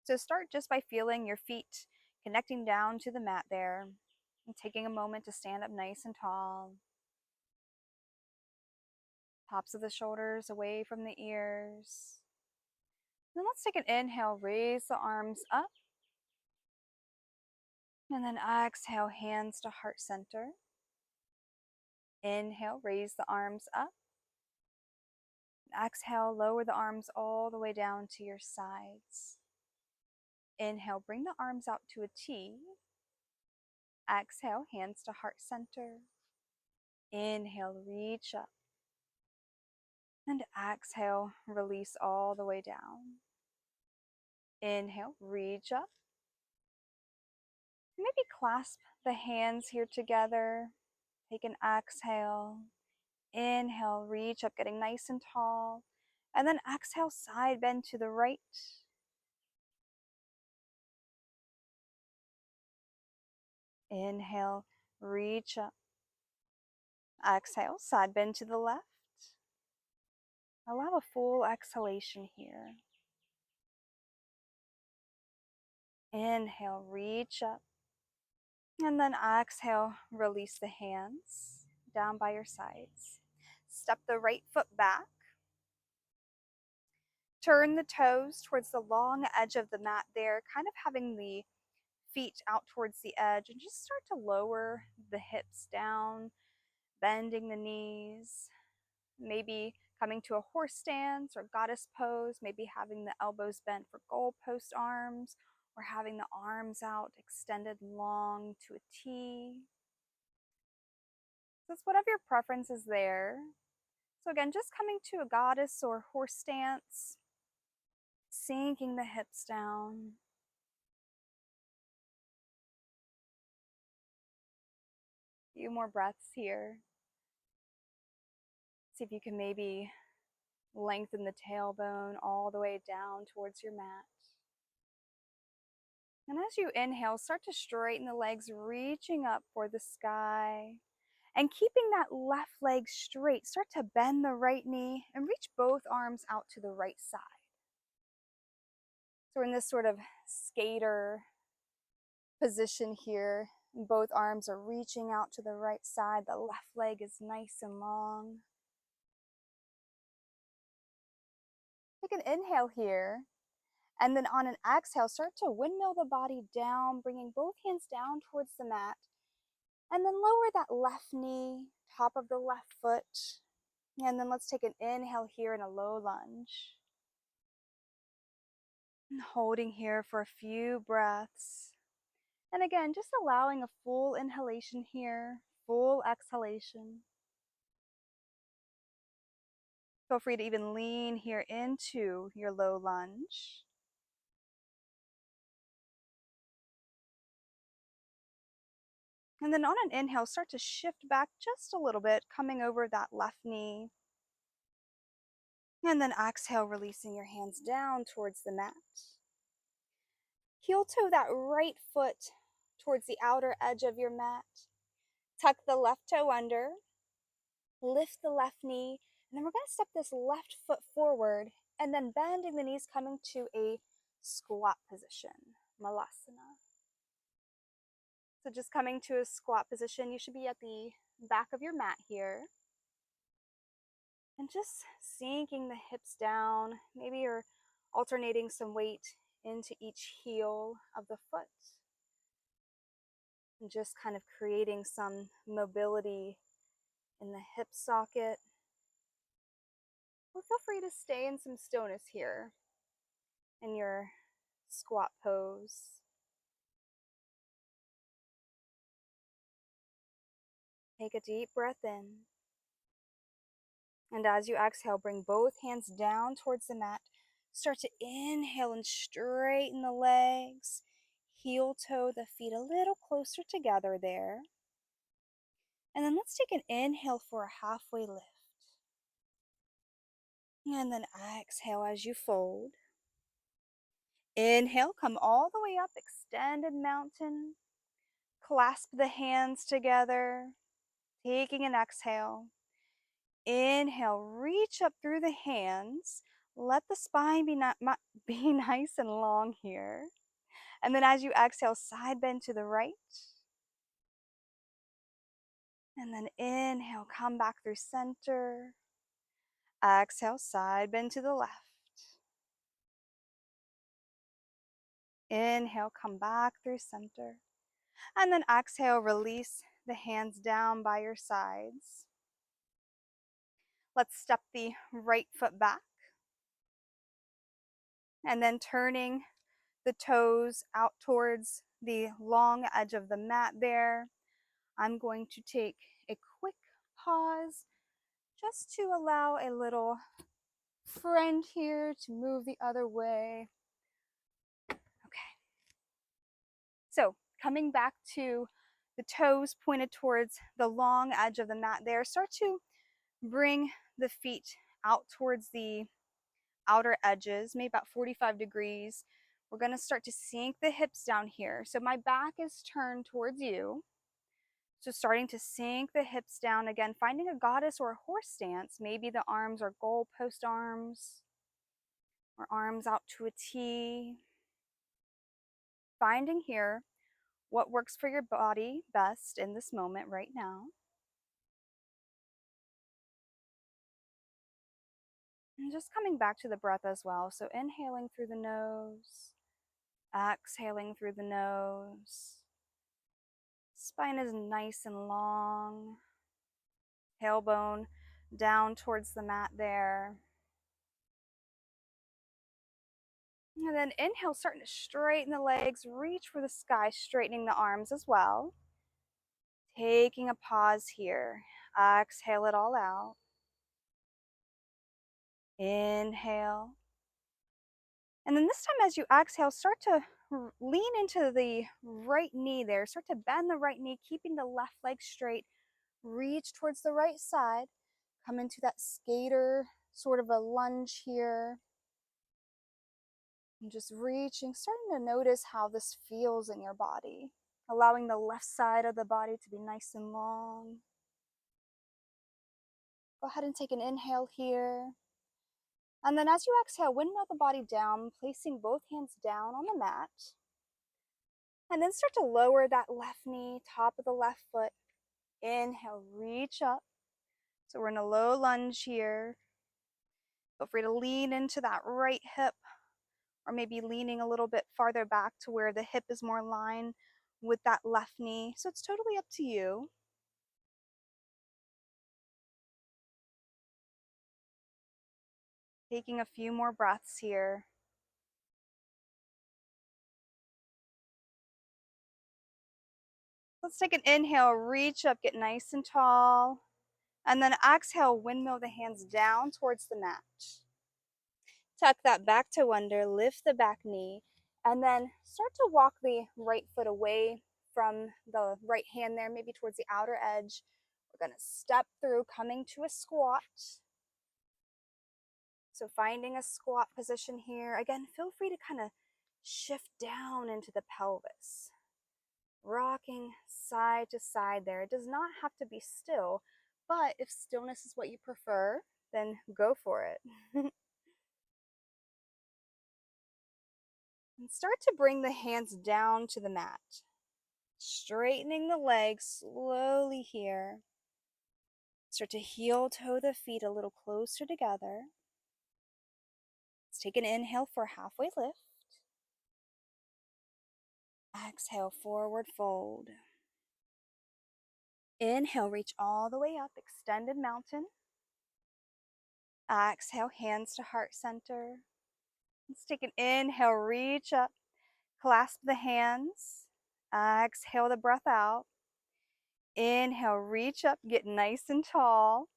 So start just by feeling your feet connecting down to the mat there and taking a moment to stand up nice and tall. Tops of the shoulders away from the ears. Then let's take an inhale, raise the arms up. And then exhale, hands to heart center. Inhale, raise the arms up. Exhale, lower the arms all the way down to your sides. Inhale, bring the arms out to a T. Exhale, hands to heart center. Inhale, reach up. And exhale, release all the way down. Inhale, reach up. Maybe clasp the hands here together. Take an exhale. Inhale, reach up, getting nice and tall. And then exhale, side bend to the right. Inhale, reach up. Exhale, side bend to the left. Allow a full exhalation here. Inhale, reach up. And then exhale, release the hands down by your sides. Step the right foot back. Turn the toes towards the long edge of the mat there, kind of having the feet out towards the edge, and just start to lower the hips down, bending the knees, maybe coming to a horse stance or goddess pose, maybe having the elbows bent for goalpost arms, or having the arms out extended long to a T. So it's whatever your preference is there. So again, just coming to a goddess or horse stance, sinking the hips down. A few more breaths here. See if you can maybe lengthen the tailbone all the way down towards your mat. And as you inhale, start to straighten the legs, reaching up for the sky. And keeping that left leg straight, start to bend the right knee and reach both arms out to the right side. So we're in this sort of skater position here. Both arms are reaching out to the right side. The left leg is nice and long. Take an inhale here. And then on an exhale, start to windmill the body down, bringing both hands down towards the mat. And then lower that left knee, top of the left foot. And then let's take an inhale here in a low lunge. And holding here for a few breaths. And again, just allowing a full inhalation here, full exhalation. Feel free to even lean here into your low lunge. And then on an inhale, start to shift back just a little bit, coming over that left knee. And then exhale, releasing your hands down towards the mat. Heel toe that right foot towards the outer edge of your mat. Tuck the left toe under. Lift the left knee. And then we're going to step this left foot forward and then bending the knees, coming to a squat position, Malasana. So just coming to a squat position, you should be at the back of your mat here. And just sinking the hips down. Maybe you're alternating some weight into each heel of the foot. And just kind of creating some mobility in the hip socket. Or feel free to stay in some stillness here in your squat pose. Take a deep breath in. And as you exhale, bring both hands down towards the mat. Start to inhale and straighten the legs. Heel toe the feet a little closer together there. And then let's take an inhale for a halfway lift. And then exhale as you fold. Inhale, come all the way up, extended mountain. Clasp the hands together, taking an exhale. Inhale, reach up through the hands, Let the spine be nice and long here. And then as you exhale, side bend to the right. And then inhale, come back through center. Exhale, side bend to the left. Inhale, come back through center. And then exhale, release the hands down by your sides. Let's step the right foot back. And then turning the toes out towards the long edge of the mat there. I'm going to take a quick pause just to allow a little friend here to move the other way. Okay. So coming back to the toes pointed towards the long edge of the mat there, start to bring the feet out towards the outer edges, maybe about 45 degrees. We're going to start to sink the hips down here. So my back is turned towards you. So starting to sink the hips down again, finding a goddess or a horse stance. Maybe the arms are goalpost arms or arms out to a T. Finding here what works for your body best in this moment right now. And just coming back to the breath as well. So inhaling through the nose, exhaling through the nose. Spine is nice and long. Tailbone down towards the mat there. And then inhale, starting to straighten the legs, reach for the sky, straightening the arms as well. Taking a pause here. Exhale it all out. Inhale. And then this time as you exhale, start to lean into the right knee there. Start to bend the right knee, keeping the left leg straight. Reach towards the right side. Come into that skater sort of a lunge here. And just reaching, starting to notice how this feels in your body. Allowing the left side of the body to be nice and long. Go ahead and take an inhale here. And then as you exhale, windmill the body down, placing both hands down on the mat. And then start to lower that left knee, top of the left foot. Inhale, reach up. So we're in a low lunge here. Feel free to lean into that right hip, or maybe leaning a little bit farther back to where the hip is more in line with that left knee. So it's totally up to you. Taking a few more breaths here. Let's take an inhale, reach up, get nice and tall. And then exhale, windmill the hands down towards the mat. Tuck that back toe under, lift the back knee, and then start to walk the right foot away from the right hand there, maybe towards the outer edge. We're going to step through, coming to a squat. So finding a squat position here. Again, feel free to kind of shift down into the pelvis. Rocking side to side there. It does not have to be still, but if stillness is what you prefer, then go for it. And start to bring the hands down to the mat. Straightening the legs slowly here. Start to heel toe the feet a little closer together. Let's take an inhale for a halfway lift. Exhale, forward fold. Inhale, reach all the way up, extended mountain. Exhale, hands to heart center. Let's take an inhale, reach up, clasp the hands. Exhale the breath out. Inhale, reach up, get nice and tall.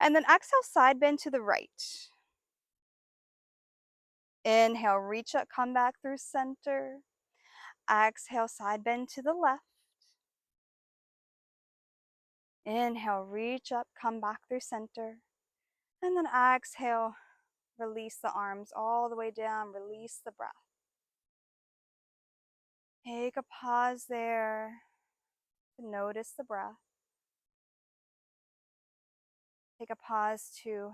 And then exhale, side bend to the right. Inhale, reach up, come back through center. Exhale, side bend to the left. Inhale, reach up, come back through center. And then exhale, release the arms all the way down, release the breath. Take a pause there to notice the breath. Take a pause to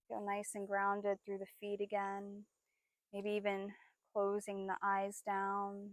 Feel nice and grounded through the feet again. Maybe even closing the eyes down,